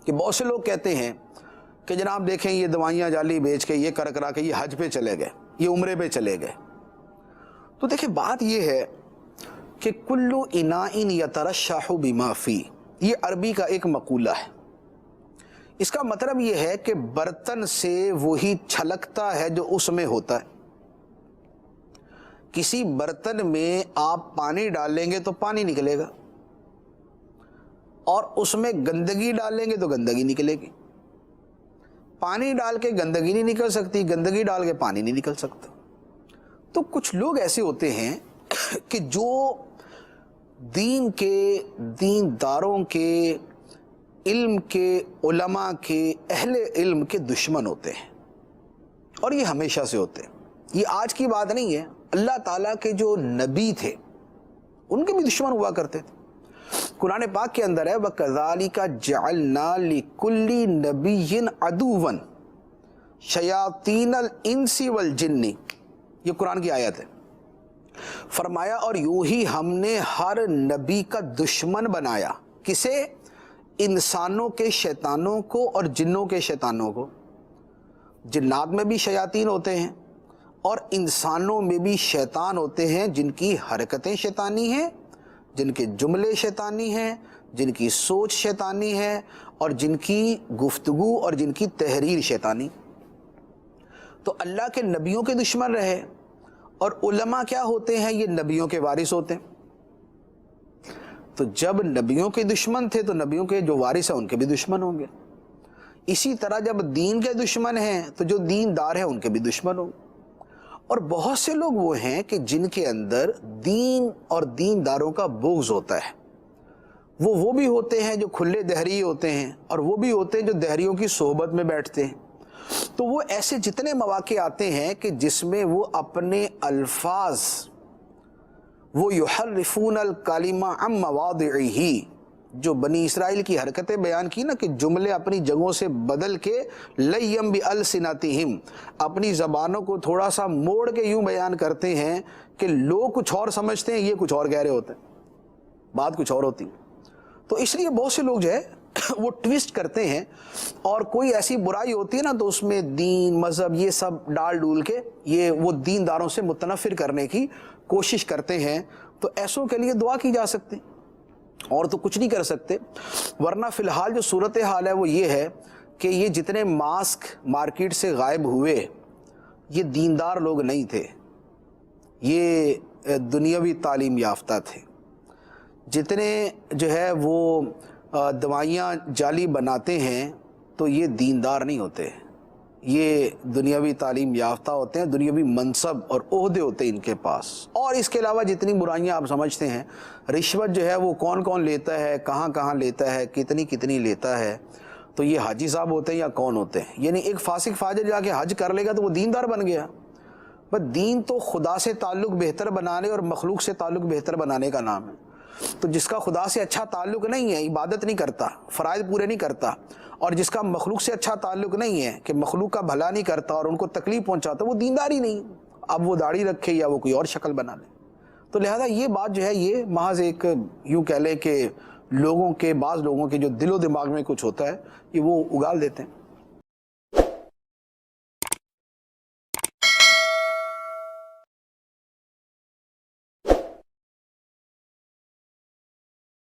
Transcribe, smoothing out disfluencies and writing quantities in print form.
کہ بہت سے لوگ کہتے ہیں کہ جناب دیکھیں یہ دوائیاں جعلی بیچ کے یہ کرا کے یہ حج پہ چلے گئے، یہ عمرے پہ چلے گئے۔ تو دیکھیں بات یہ ہے کہ کلو اناء یترشح بما فی، یہ عربی کا ایک مقولہ ہے۔ اس کا مطلب یہ ہے کہ برتن سے وہی چھلکتا ہے جو اس میں ہوتا ہے۔ کسی برتن میں آپ پانی ڈالیں گے تو پانی نکلے گا، اور اس میں گندگی ڈالیں گے تو گندگی نکلے گی۔ پانی ڈال کے گندگی نہیں نکل سکتی، گندگی ڈال کے پانی نہیں نکل سکتا۔ تو کچھ لوگ ایسے ہوتے ہیں کہ جو دین کے، دینداروں کے، علم کے، علماء کے، اہل علم کے دشمن ہوتے ہیں، اور یہ ہمیشہ سے ہوتے ہیں۔ یہ آج کی بات نہیں ہے، اللہ تعالیٰ کے جو نبی تھے ان کے بھی دشمن ہوا کرتے تھے۔ قرآن پاک کے اندر ہے وَكَذَلِكَ جَعَلْنَا لِكُلِّ نَبِيٍّ عَدُوًّا شَيَاطِينَ الْإِنسِ وَالْجِنِّ، یہ قرآن کی آیت ہے۔ فرمایا اور یوں ہی ہم نے ہر نبی کا دشمن بنایا، کسے؟ انسانوں کے شیطانوں کو اور جنوں کے شیطانوں کو۔ جنات میں بھی شیاطین ہوتے ہیں اور انسانوں میں بھی شیطان ہوتے ہیں، جن کی حرکتیں شیطانی ہیں، جن کے جملے شیطانی ہیں، جن کی سوچ شیطانی ہے، اور جن کی گفتگو اور جن کی تحریر شیطانی۔ تو اللہ کے نبیوں کے دشمن رہے، اور علماء کیا ہوتے ہیں؟ یہ نبیوں کے وارث ہوتے ہیں۔ تو جب نبیوں کے دشمن تھے تو نبیوں کے جو وارث ہیں ان کے بھی دشمن ہوں گے۔ اسی طرح جب دین کے دشمن ہیں تو جو دیندار ہیں ان کے بھی دشمن ہوں گے۔ اور بہت سے لوگ وہ ہیں کہ جن کے اندر دین اور دینداروں کا بغض ہوتا ہے۔ وہ بھی ہوتے ہیں جو کھلے دہری ہوتے ہیں، اور وہ بھی ہوتے ہیں جو دہریوں کی صحبت میں بیٹھتے ہیں۔ تو وہ ایسے جتنے مواقع آتے ہیں کہ جس میں وہ اپنے الفاظ، وہ یحرفون الکلم عن مواضعہ، جو بنی اسرائیل کی حرکتیں بیان کی نا کہ جملے اپنی جگہوں سے بدل کے لیم بألسنتہم، اپنی زبانوں کو تھوڑا سا موڑ کے یوں بیان کرتے ہیں کہ لوگ کچھ اور سمجھتے ہیں، یہ کچھ اور کہہ رہے ہوتے ہیں، بات کچھ اور ہوتی۔ تو اس لیے بہت سے لوگ جو ہے وہ ٹویسٹ کرتے ہیں، اور کوئی ایسی برائی ہوتی ہے نا تو اس میں دین، مذہب، یہ سب ڈال ڈول کے یہ وہ دینداروں سے متنفر کرنے کی کوشش کرتے ہیں۔ تو ایسوں کے لیے دعا کی جا سکتی، اور تو کچھ نہیں کر سکتے۔ ورنہ فی الحال جو صورتحال ہے وہ یہ ہے کہ یہ جتنے ماسک مارکیٹ سے غائب ہوئے یہ دیندار لوگ نہیں تھے، یہ دنیاوی تعلیم یافتہ تھے۔ جتنے جو ہے وہ دوائیاں جعلی بناتے ہیں تو یہ دیندار نہیں ہوتے، یہ دنیاوی تعلیم یافتہ ہوتے ہیں، دنیاوی منصب اور عہدے ہوتے ہیں ان کے پاس۔ اور اس کے علاوہ جتنی برائیاں آپ سمجھتے ہیں، رشوت جو ہے وہ کون کون لیتا ہے، کہاں کہاں لیتا ہے، کتنی کتنی لیتا ہے، تو یہ حاجی صاحب ہوتے ہیں یا کون ہوتے ہیں؟ یعنی ایک فاسق فاجر جا کے حج کر لے گا تو وہ دیندار بن گیا۔ بس دین تو خدا سے تعلق بہتر بنانے اور مخلوق سے تعلق بہتر بنانے کا نام ہے۔ تو جس کا خدا سے اچھا تعلق نہیں ہے، عبادت نہیں کرتا، فرائض پورے نہیں کرتا، اور جس کا مخلوق سے اچھا تعلق نہیں ہے کہ مخلوق کا بھلا نہیں کرتا اور ان کو تکلیف پہنچاتا، وہ دیندار ہی نہیں۔ اب وہ داڑھی رکھے یا وہ کوئی اور شکل بنا لے۔ تو لہذا یہ بات جو ہے یہ محض ایک یوں کہہ لیں کہ لوگوں کے، بعض لوگوں کے جو دل و دماغ میں کچھ ہوتا ہے یہ وہ اگال دیتے ہیں۔